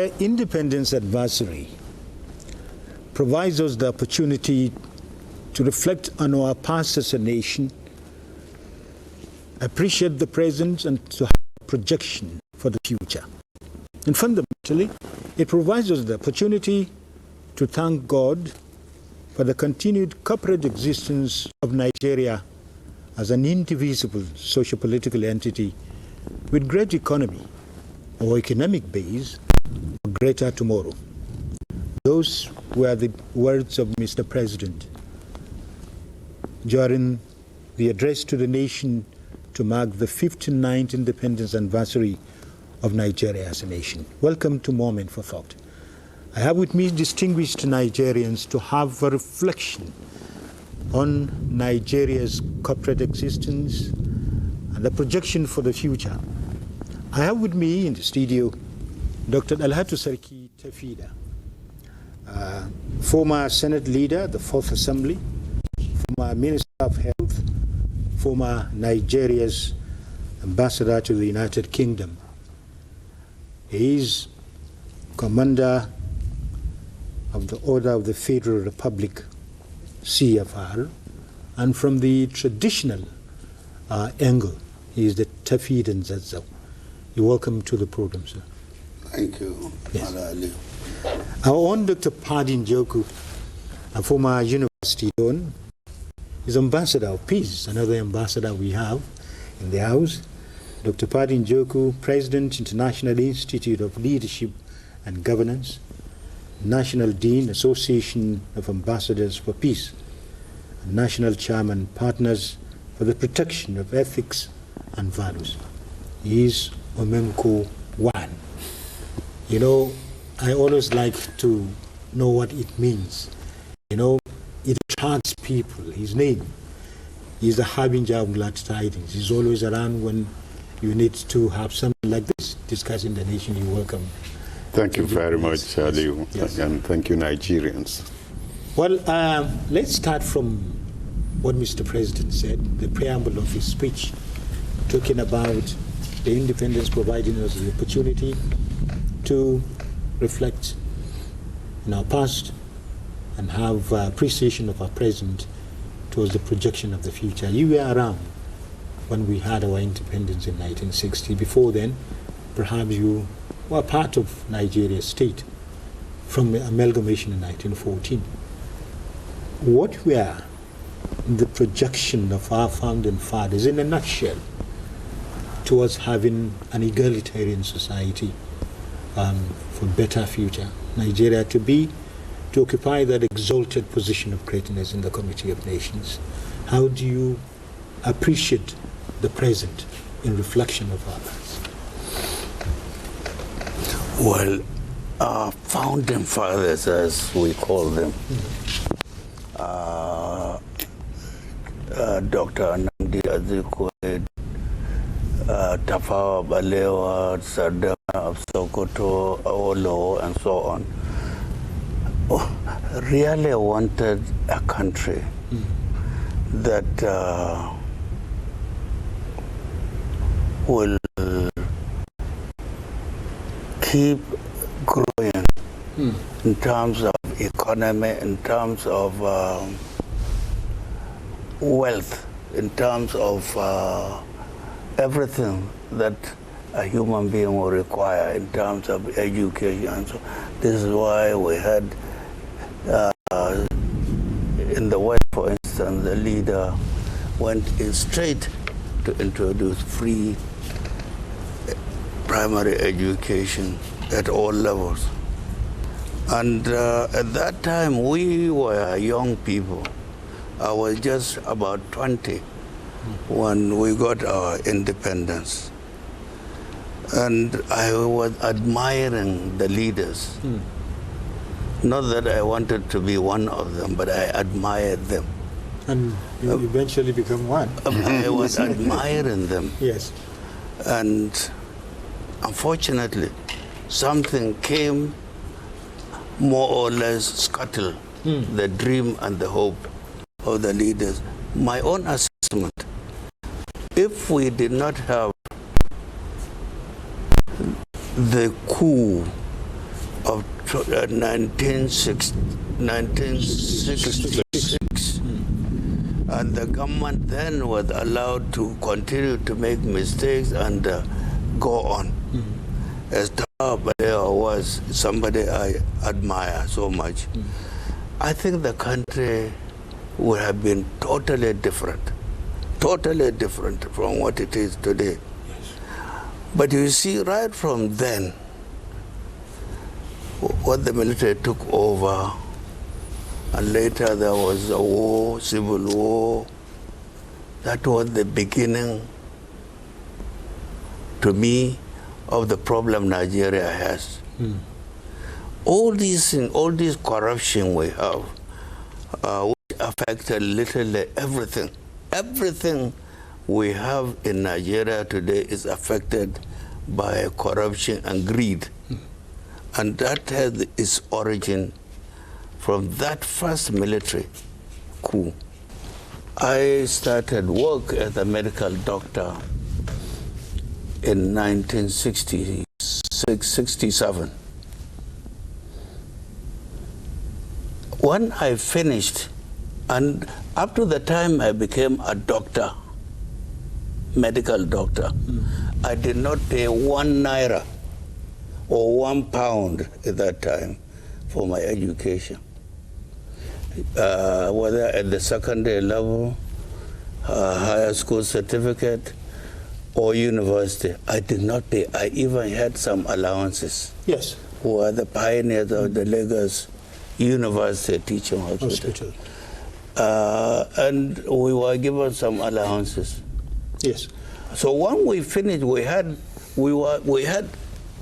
Their independence anniversary provides us the opportunity to reflect on our past as a nation, appreciate the present, and to have a projection for the future. And fundamentally, it provides us the opportunity to thank God for the continued corporate existence of Nigeria as an indivisible socio-political entity with great economy or economic base for greater tomorrow. Those were the words of Mr. President during the address to the nation to mark the 59th independence anniversary of Nigeria as a nation. Welcome to Moment for Thought. I have with me distinguished Nigerians to have a reflection on Nigeria's corporate existence and the projection for the future. I have with me in the studio Dr. Alhatu Sarki Tafida, former Senate leader, the Fourth Assembly, former Minister of Health, former Nigeria's ambassador to the United Kingdom. He is Commander of the Order of the Federal Republic, CFR, and from the traditional angle, he is the Tafidan Zazzau. You're welcome to the program, sir. Thank you. Yes. Our own Dr. Padin Joku, a former university don, is Ambassador of Peace, another ambassador we have in the House. Dr. Padin Joku, President, International Institute of Leadership and Governance, National Dean, Association of Ambassadors for Peace, and National Chairman, Partners for the Protection of Ethics and Values. He is Omemko 1. You know, I always like to know what it means. You know, it attracts people. His name is the harbinger of glad tidings. He's always around when you need to have something like this discussing the nation. You're welcome. Thank you very much, Aliu, yes. And thank you, Nigerians. Well, let's start from what Mr. President said, the preamble of his speech, talking about the independence providing us the opportunity to reflect in our past and have appreciation of our present towards the projection of the future. You were around when we had our independence in 1960. Before then, perhaps you were part of Nigeria's state from the amalgamation in 1914. What were the projection of our founding fathers in a nutshell towards having an egalitarian society for better future? Nigeria to occupy that exalted position of greatness in the Committee of Nations. How do you appreciate the present in reflection of our lives? Well, our founding fathers, as we call them, Dr. Nnamdi Azikiwe, Tafawa Balewa, Sardauna of Sokoto, Awolowo, and so on, really wanted a country that will keep growing in terms of economy, in terms of wealth, in terms of everything that a human being will require in terms of education. So this is why we had in the West, for instance, the leader went straight to introduce free primary education at all levels. And at that time, we were young people. I was just about 20 when we got our independence. And I was admiring the leaders. Not that I wanted to be one of them, but I admired them. And you eventually become one. I was admiring them. Yes. And unfortunately, something came more or less scuttle the dream and the hope of the leaders. My own assessment, if we did not have the coup of 1966. And the government then was allowed to continue to make mistakes and go on. As Tawa Balewa was somebody I admire so much. I think the country would have been totally different from what it is today. But you see, right from then, what the military took over, and later there was a war, civil war. That was the beginning, to me, of the problem Nigeria has. All these things, all this corruption we have, which affected literally everything. Everything we have in Nigeria today is affected by corruption and greed. And that has its origin from that first military coup. I started work as a medical doctor in 1967. When I finished, and up to the time I became a doctor, medical doctor, I did not pay 1 naira or 1 pound at that time for my education. Whether at the secondary level, higher school certificate, or university, I did not pay. I even had some allowances. Yes. Who are the pioneers of the Lagos University Teaching Hospital. And we were given some allowances. Yes. So when we finished, we had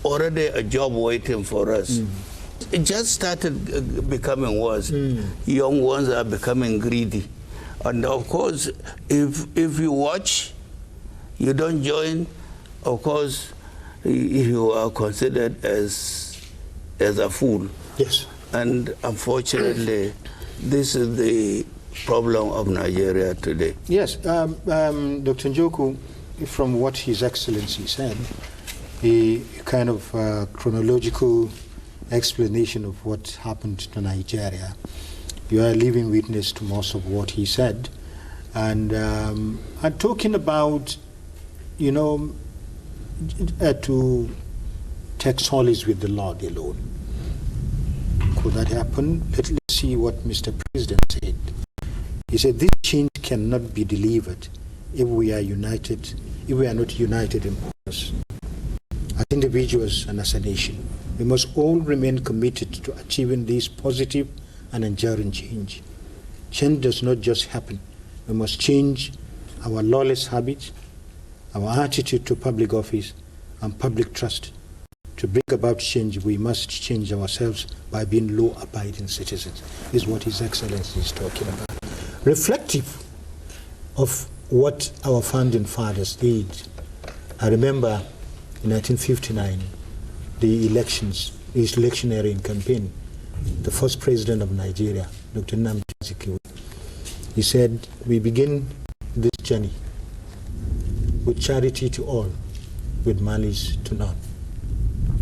already a job waiting for us. It just started becoming worse. Young ones are becoming greedy. And of course, if you watch, you don't join, of course, you are considered as a fool. Yes. And unfortunately, this is the problem of Nigeria today. Yes, Dr. Njoku, from what His Excellency said, a kind of chronological explanation of what happened to Nigeria. You are a living witness to most of what he said. And I'm talking about, you know, to take solace with the Lord alone. Could that happen? Let's see what Mr. President said. He said, this change cannot be delivered if we are united, if we are not united in purpose. As individuals and as a nation, we must all remain committed to achieving this positive and enduring change. Change does not just happen. We must change our lawless habits, our attitude to public office and public trust. To bring about change, we must change ourselves by being law-abiding citizens. This is what His Excellency is talking about. Reflective of what our founding fathers did. I remember in 1959, the elections, his electioneering campaign, the first president of Nigeria, Dr. Nnamdi Azikiwe, he said, we begin this journey with charity to all, with malice to none.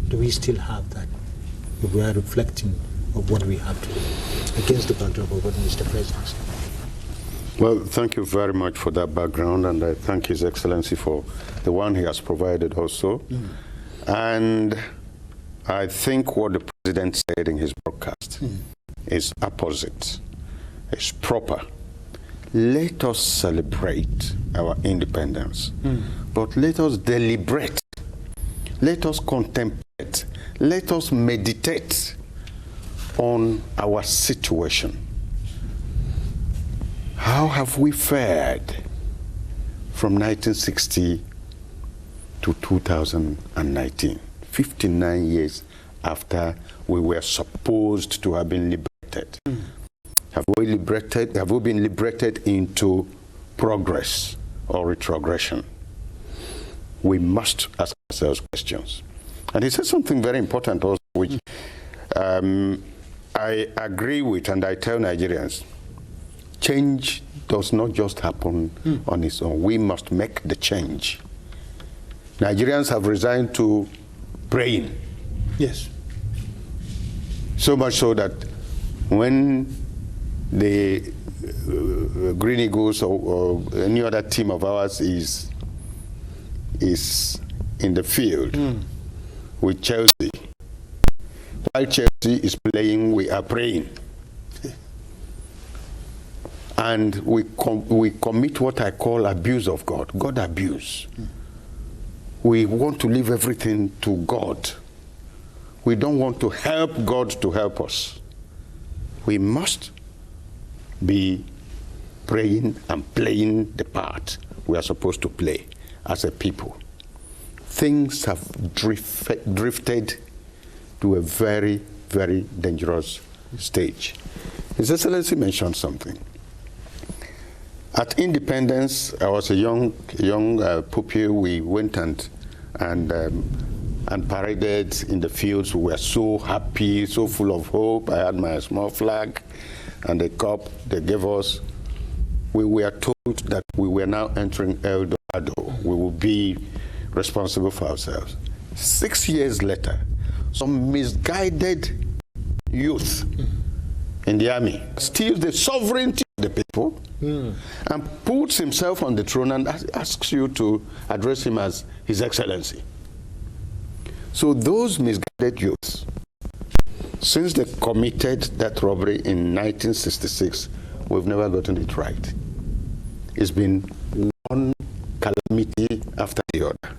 Do we still have that? If we are reflecting of what we have today against the backdrop of what Mr. President said. Well, thank you very much for that background, and I thank His Excellency for the one he has provided also. And I think what the President said in his broadcast is opposite, is proper. Let us celebrate our independence, but let us deliberate, let us contemplate, let us meditate on our situation. How have we fared from 1960 to 2019, 59 years after we were supposed to have been liberated? Have we been liberated into progress or retrogression? We must ask ourselves questions. And he said something very important also, which I agree with, and I tell Nigerians, change does not just happen on its own. We must make the change. Nigerians have resigned to praying. Yes. So much so that when the Green Eagles or any other team of ours is in the field with Chelsea, while Chelsea is playing, we are praying. And we commit what I call abuse of God, God abuse. We want to leave everything to God. We don't want to help God to help us. We must be praying and playing the part we are supposed to play as a people. Things have drifted to a very, very dangerous stage. His Excellency mentioned something. At independence, I was a young pupil. We went and paraded in the fields. We were so happy, so full of hope. I had my small flag and the cup they gave us. We were told that we were now entering El Dorado. We will be responsible for ourselves. 6 years later, some misguided youth in the army steals the sovereignty of the people and puts himself on the throne and asks you to address him as His Excellency. So those misguided youths, since they committed that robbery in 1966, we've never gotten it right. It's been one calamity after the other.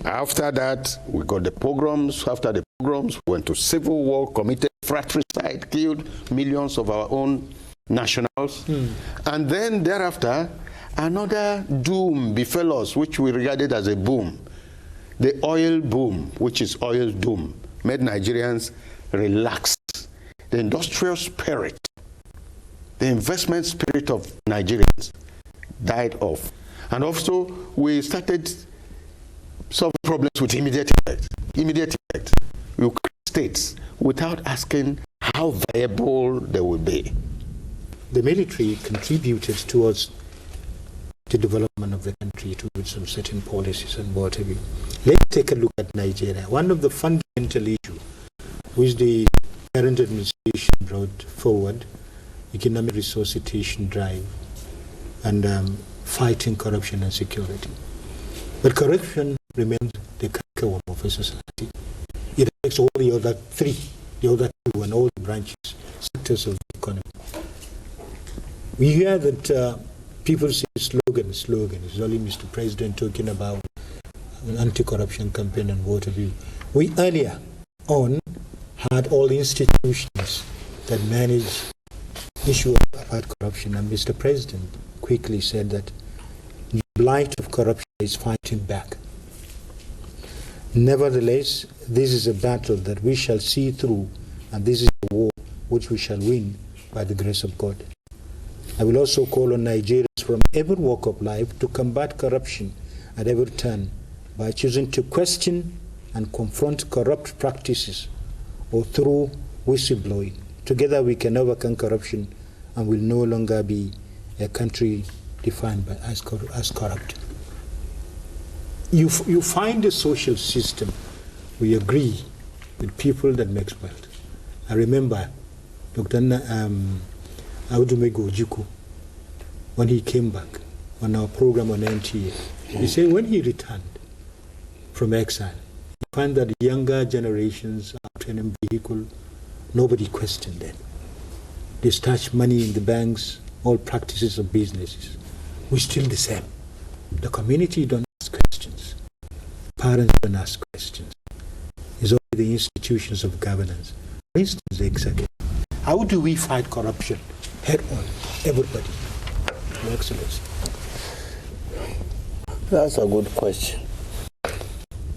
After that, we got the pogroms. After the pogroms, we went to civil war, committed fratricide, killed millions of our own nationals. And then thereafter, another doom befell us, which we regarded as a boom. The oil boom, which is oil doom, made Nigerians relax. The industrial spirit, the investment spirit of Nigerians died off. And also, we started solving problems with immediate effect. Immediate effect. You create states without asking how viable they will be. The military contributed towards the development of the country towards some certain policies and what have you. Let's take a look at Nigeria. One of the fundamental issues which the current administration brought forward, economic resuscitation drive and fighting corruption and security. But corruption remains the curriculum of a society. It affects all the other three, the other two, and all the branches, sectors of the economy. We hear that people say slogan. It's only Mr. President talking about an anti-corruption campaign and what have you. We earlier on had all the institutions that manage issue about corruption, and Mr. President quickly said that the blight of corruption is fighting back. Nevertheless, this is a battle that we shall see through, and this is a war which we shall win by the grace of God. I will also call on Nigerians from every walk of life to combat corruption at every turn by choosing to question and confront corrupt practices or through whistleblowing. Together we can overcome corruption and will no longer be a country defined by as corrupt. You find a social system, we agree, with people that makes wealth. I remember Dr. Audumego Ojukwu, when he came back on our program on NTA, he said when he returned from exile, he found that younger generations are obtaining vehicle, nobody questioned them. They stashed money in the banks, all practices of businesses. We're still the same. The community don't ask questions. Parents don't ask questions. It's only the institutions of governance. For instance, the executive. How do we fight corruption head on, everybody? Your Excellency. That's a good question.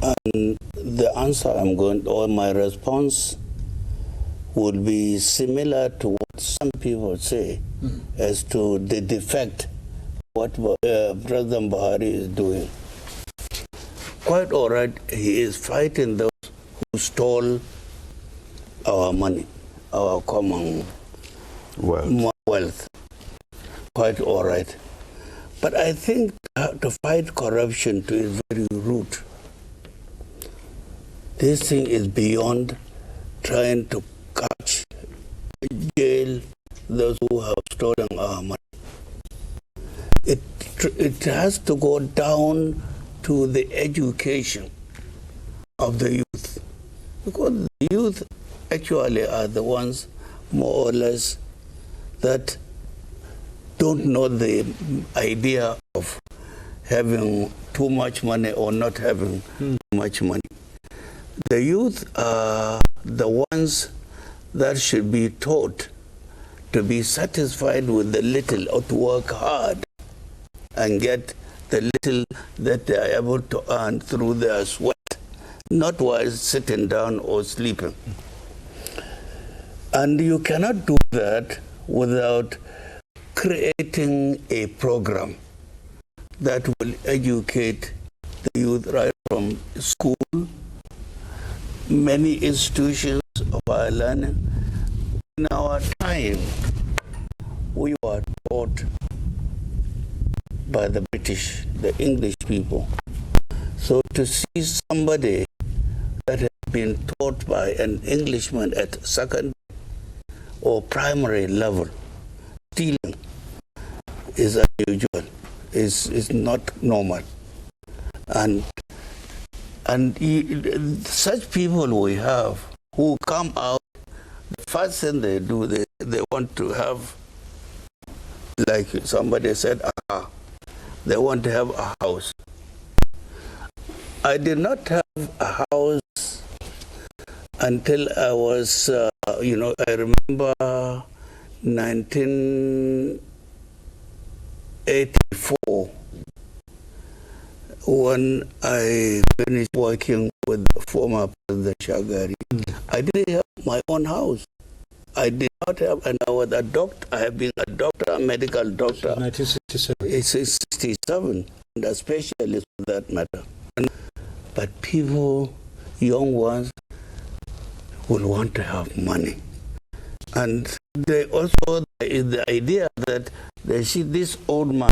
And the answer or my response would be similar to what some people say as to the defect what President Buhari is doing. Quite all right, he is fighting those who stole our money, our common wealth. Quite all right. But I think to fight corruption to its very root, this thing is beyond trying to cut those who have stolen our money. It has to go down to the education of the youth, because the youth actually are the ones, more or less, that don't know the idea of having too much money or not having too much money. The youth are the ones that should be taught to be satisfied with the little, or to work hard and get the little that they are able to earn through their sweat, not while sitting down or sleeping. And you cannot do that without creating a program that will educate the youth right from school. Many institutions of our learning, in our time, we were taught by the British, the English people. So to see somebody that has been taught by an Englishman at secondary or primary level stealing is unusual, is not normal. And such people we have who come out, the first thing they do, they want to have, like somebody said, they want to have a house. I did not have a house until I was, I remember 1984, when I finished working with former President Shagari. I didn't have my own house. I did not have, and I was a doctor. I have been a doctor, a medical doctor. 1967. It's 67, and a specialist for that matter. But people, young ones, will want to have money. And they also, the idea that they see this old man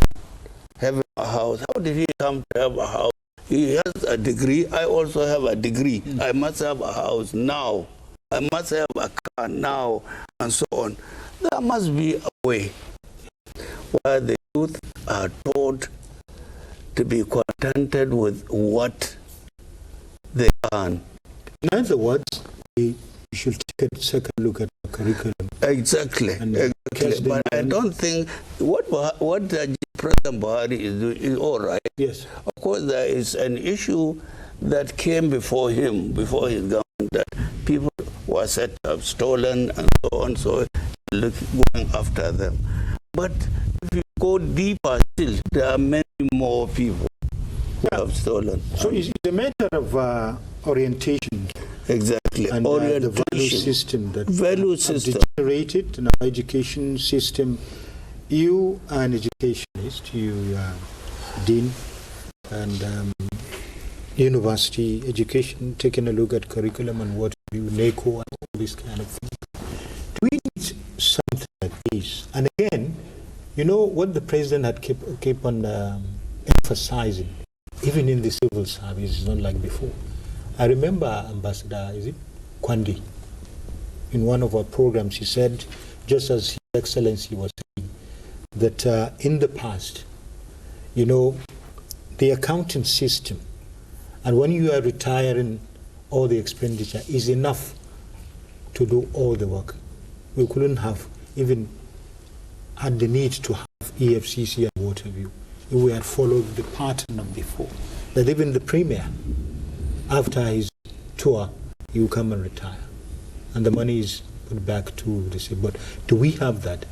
having a house. How did he come to have a house? He has a degree. I also have a degree. I must have a house now. I must have a car now, and so on. There must be a way where the youth are taught to be contented with what they earn. In other words, we should take a second look at the curriculum. Exactly. But I don't think what President Buhari is doing is all right. Yes. Of course, there is an issue that came before him, before his government, that people were said to have stolen and so on, so going after them. But if you go deeper still, there are many more people who have stolen. So it's a matter of orientation. Exactly. And orientation. the value system that degenerated in our education system. You are an educationist, you are dean and university education, taking a look at curriculum and what you NACO and all this kind of thing. Do we need something like this? And again, you know what the president had kept on emphasizing, even in the civil service, is not like before. I remember Ambassador, Kwandi, in one of our programs, he said, just as His Excellency was saying, that in the past, you know, the accounting system, and when you are retiring, all the expenditure is enough to do all the work. We couldn't have even had the need to have EFCC and what have you. We had followed the pattern of before. That even the premier, after his tour, he will come and retire. And the money is put back to the city. But do we have that?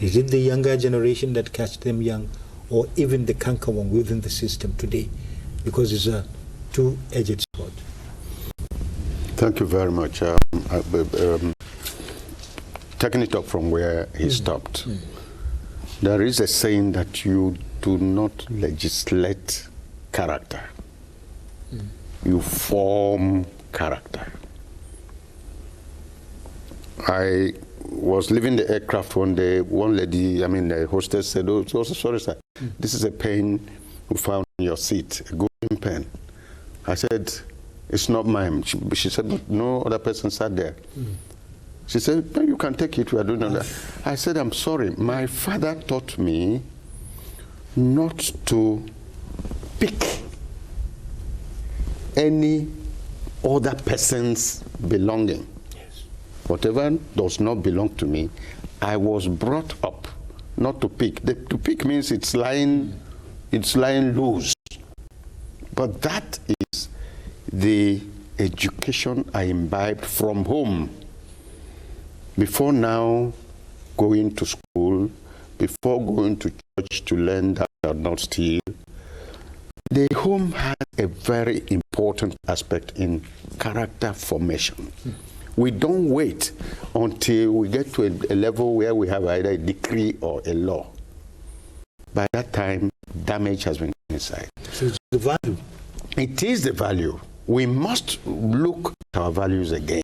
Is it the younger generation that catch them young, or even the cankerworm within the system today? Because it's a two-edged sword. Thank you very much. Taking it up from where he stopped, there is a saying that you do not legislate character. You form character. I was leaving the aircraft one day. One lady, the hostess said, "Oh, sorry, sir. This is a pen we found in your seat, a golden pen." I said, "It's not mine." She said, "But no other person sat there." She said, no, you can take it, we are doing that. I said, I'm sorry, my father taught me not to pick any other person's belonging. Yes. Whatever does not belong to me, I was brought up not to pick. To pick means it's lying loose. But that is the education I imbibed from home. Before now going to school, before going to church to learn that I not steal, the home has a very important aspect in character formation. We don't wait until we get to a level where we have either a decree or a law. By that time, damage has been inside. So it's the value. It is the value. We must look at our values again.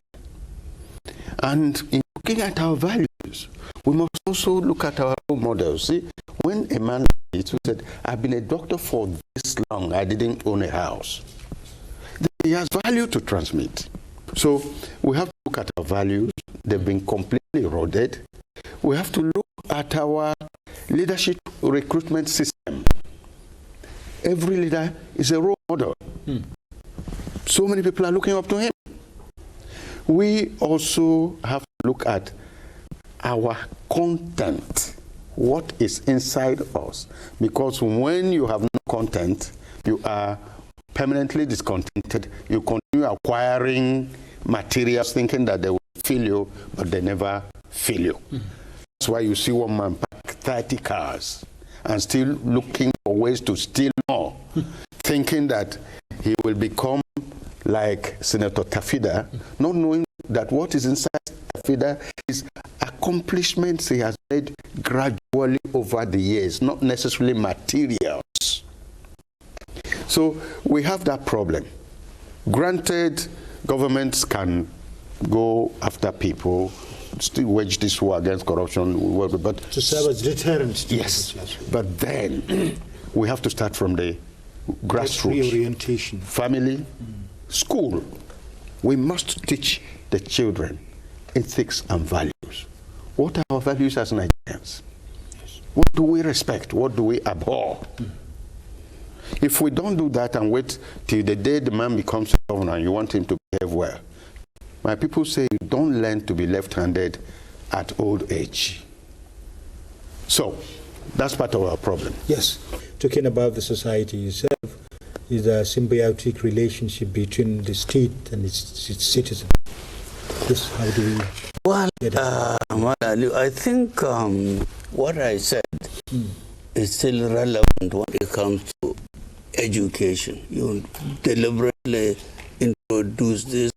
And in looking at our values, we must also look at our role models. See, when a man said, I've been a doctor for this long, I didn't own a house, he has value to transmit. So we have to look at our values. They've been completely eroded. We have to look at our leadership recruitment system. Every leader is a role model. So many people are looking up to him. We also have to look at our content, what is inside us. Because when you have no content, you are permanently discontented. You continue acquiring materials thinking that they will fill you, but they never fill you. That's why you see one man pack 30 cars and still looking for ways to steal more, thinking that he will become like Senator Tafida, not knowing that what is inside Tafida is accomplishments he has made gradually over the years, not necessarily materials. So we have that problem. Granted, governments can go after people, still wage this war against corruption, but to serve as deterrent. Yes, but then we have to start from the grassroots. Reorientation. Family, school. We must teach the children ethics and values. What are our values as Nigerians? What do we respect? What do we abhor? If we don't do that and wait till the day the man becomes a governor and you want him to behave well, my people say you don't learn to be left-handed at old age. So, that's part of our problem. Yes. Talking about the society itself, is a symbiotic relationship between the state and its citizens. This, how do we... Well, I think what I said is still relevant when it comes to education. You deliberately introduce this,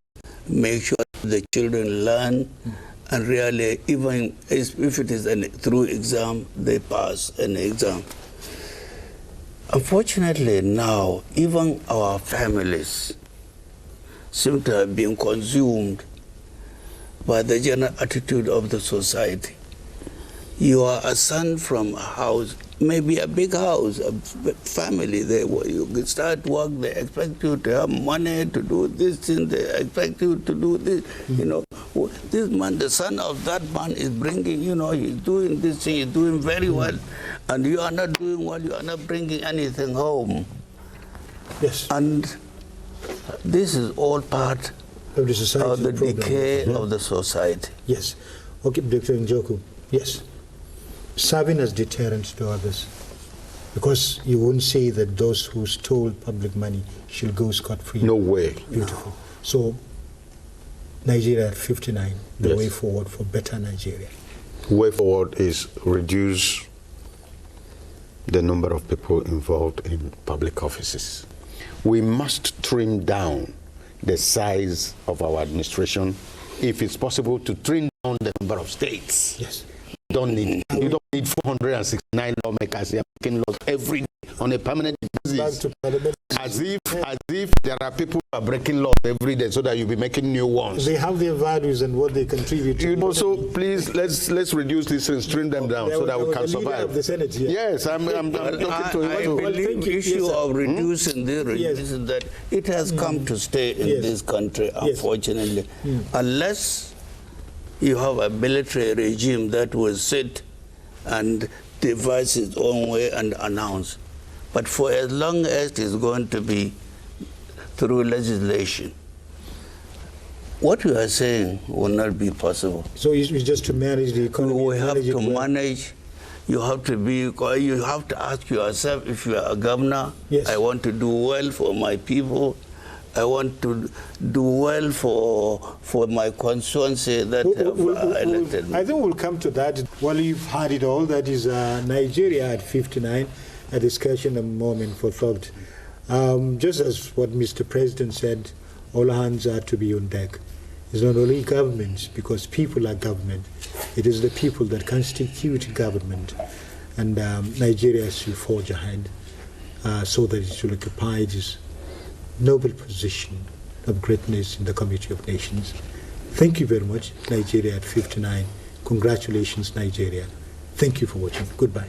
make sure the children learn, and really, even if it is through exam, they pass an exam. Unfortunately now, even our families seem to have been consumed by the general attitude of the society. You are a son from a house, maybe a big house, a family. You start work, they expect you to have money to do this thing, they expect you to do this. You know, this man, the son of that man is bringing, he's doing this thing, he's doing very well. And you are not doing well, you are not bringing anything home. Yes. And this is all part of the society of the decay of the society. Yes. Okay, Dr. Njoku. Yes. Serving as deterrent to others. Because you won't say that those who stole public money should go scot-free. No way. Beautiful. No. So, Nigeria at 59, the Yes. way forward for better Nigeria. Way forward is reduce the number of people involved in public offices. We must trim down the size of our administration. If it's possible to trim down the number of states. Yes. You don't need 469 lawmakers here making laws every day on a permanent basis. As if there are people who are breaking laws every day so that you'll be making new ones. They have their values and what they contribute to. Also, please, let's reduce these things, trim them down so that we can survive. Of the Senate, yeah. Yes, I'm talking to him. I believe the issue of reducing is that it has come to stay in this country, unfortunately. Unless you have a military regime that will sit and devise its own way and announce. But for as long as it is going to be through legislation, what you are saying will not be possible. So it's just to manage the economy. We have manage it to well. manage. You have to ask yourself, if you are a governor, Yes. I want to do well for my people. I want to do well for my constituency that have elected me. I think we'll come to that. Well, you've had it all. That is Nigeria at 59, a discussion, a moment for thought. Just as what Mr. President said, all hands are to be on deck. It's not only government, because people are government. It is the people that constitute government. And Nigeria should forge ahead so that it will occupy this noble position of greatness in the community of nations. Thank you very much, Nigeria at 59. Congratulations, Nigeria. Thank you for watching. Goodbye.